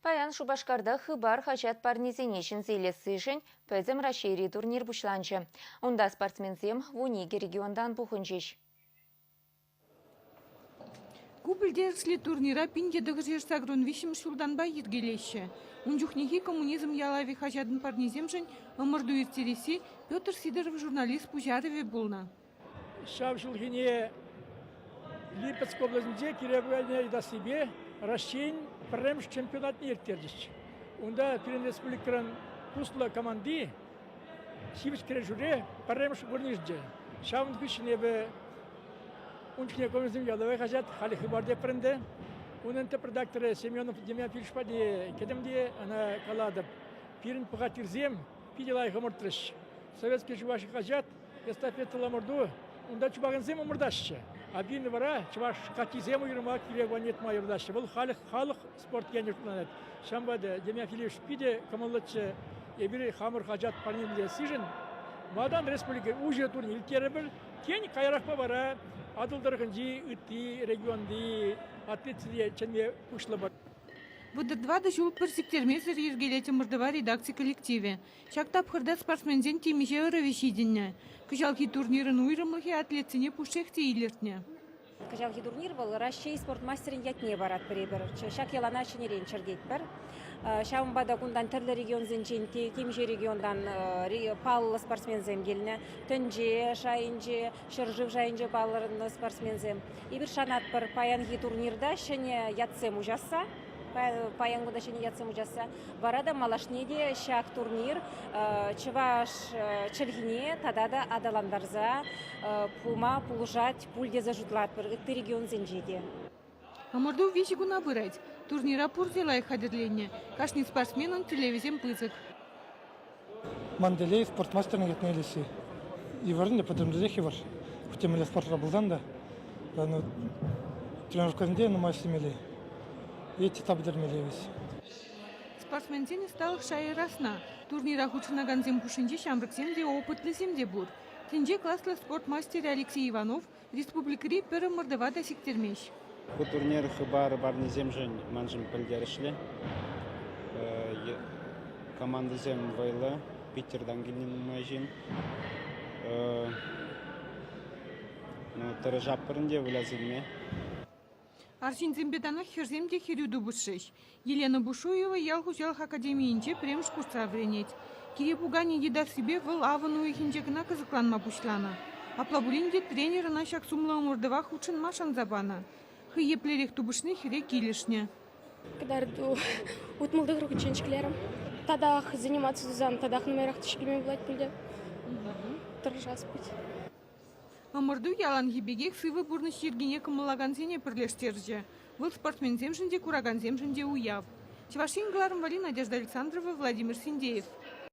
Паян Шубашкарда хыбар хачат парнизенешін зейлесышын пөзім Рашири турнир бұшланчы. Онда спортсмензем Вуниге региондан бұхынчыш. Купылдерсли турнира пиндедігі жерсагрун вишім шулданба ергелеші. Унжухнехи коммунизм ялави хачатын парниземшін ымырду ертересі Петр Сидоров журналист Пужарове болна. Шавшылхине Липецк областінде керебуәне да себе Россиян премш чемпионат ертердіш. Онда Пирен Республикаран пусла команды Сибирь жүре премш бұрнышды. Шавын күшіне бі унчкіне коммунизм ялавай хажат хали хыбар депрінде. Onun продакторы Семенов Демьян Фильшпади кедемде она каладып. Пирен пығатирзем пиделай ғымыртырыш. Советский чуваши хажат эстафета ламырду. Онда чубағынзем ымырдашшы. Абин вара чуваш катизем уйрыма кирегуанет майырдашшы. Бұл халық спорт генер планет. Шамбады Демьян Фильшпади коммунлытшы ебірі хамыр хажат парнилде сижін. Мадан республика уже турнир теребіл. Кен кайрақпа бара адылдырғынжи үтті регионды атлетсіде ченме ұшлы бар. Бұдырдвады жыл персиктермезір ергелеті мұрдыва редакция коллективе. Шактап хырда спортсмензен темеше ұрывешедіне. Күжалки турнирын уйрымлығы атлетсіне пушехте илертіне. Кажалки турнир был Россия спортмастерин ятне барат прибер. Шак ялана чинерен чергет бар. Шамбада кундан терле регион зенченти, темже региондан паллы спортсмензем гелне. Төнже, шайынже, шыржыв шайынже паллырын спортсмензем. Ибір шанат бар паянги турнирда шене ятсем ужаса. Паянгуда шене ятсем ужаса. Барада малашнеде шак турнир. Чываш чергине тадада адаландарза пума пулужать пульде зажутлат бар. Ты регион зенчеде. Амырду вещи гуна бырать. Турнира пурзела их хадерленне. Кашни спортсмен он телевизем пызык. Манделей спортмастерны етнелесі. Иварында подымдызех ивар. Күтемелі спорт рабылдан да. Тренировкасында нумайсымелі. Эти табдермелевес. Спортсмензен стал шайы расна. Турнира хучынаган зем пушинче шамрыксем де опытлы земде бур. Тенже класслы спортмастер Алексей Иванов республикари пірі мұрдыва да сиктермеш. Bu turnier хыбар барниземжен манжым пілдерішлі. Команда зем вайлы, Питердан келген мәжем. Тірі жаппырынде вылазылме. Аршин зембедана херземде херюду бушеш. Елена Бушуева ялхузялх академиинче премш курса вренеть. Кире пугани едар себе выл авану ихинчекна кызыкланма пушлана. Аплабулинде тренера на шак сумла умурдывах учын машан забана. Хыеплерек тубышны хире килишне. Когда утмылдык рукоченчиклерим. Тадах заниматься зузан, тадах номерах тишкилме влать пыльде. Торжас быть. Амырду ялан гибегек сывы бурны шергине кымылаган зене пірлештерже. Выл спортсмен земшінде, кураган земшінде уяв. Чевашин Гларм Вали, Надежда Александрова, Владимир Синдеев.